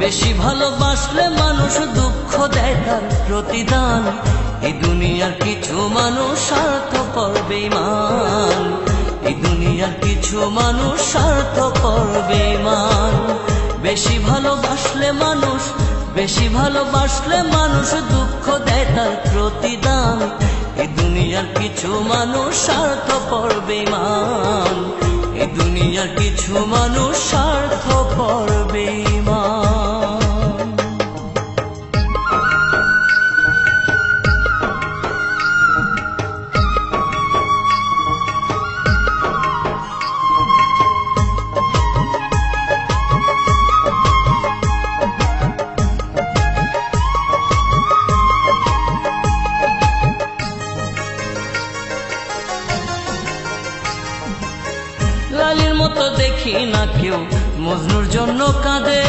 বেশি ভালোবাসলে মানুষ দুঃখ দেয় তার প্রতিদান। এই দুনিয়ার কিছু মানুষ স্বার্থপর বেঈমান, এই দুনিয়ার কিছু মানুষ স্বার্থপর বেঈমান। বেশি ভালোবাসলে মানুষ, বেশি ভালোবাসলে মানুষ দুঃখ দেয় তার প্রতিদান। এই দুনিয়ার কিছু মানুষ স্বার্থপর বেঈমান, এই দুনিয়ার কিছু মানুষ স্বার্থপর বেঈমান। লালির মতো দেখি না কেউ মজনুর জন্য কাঁদে,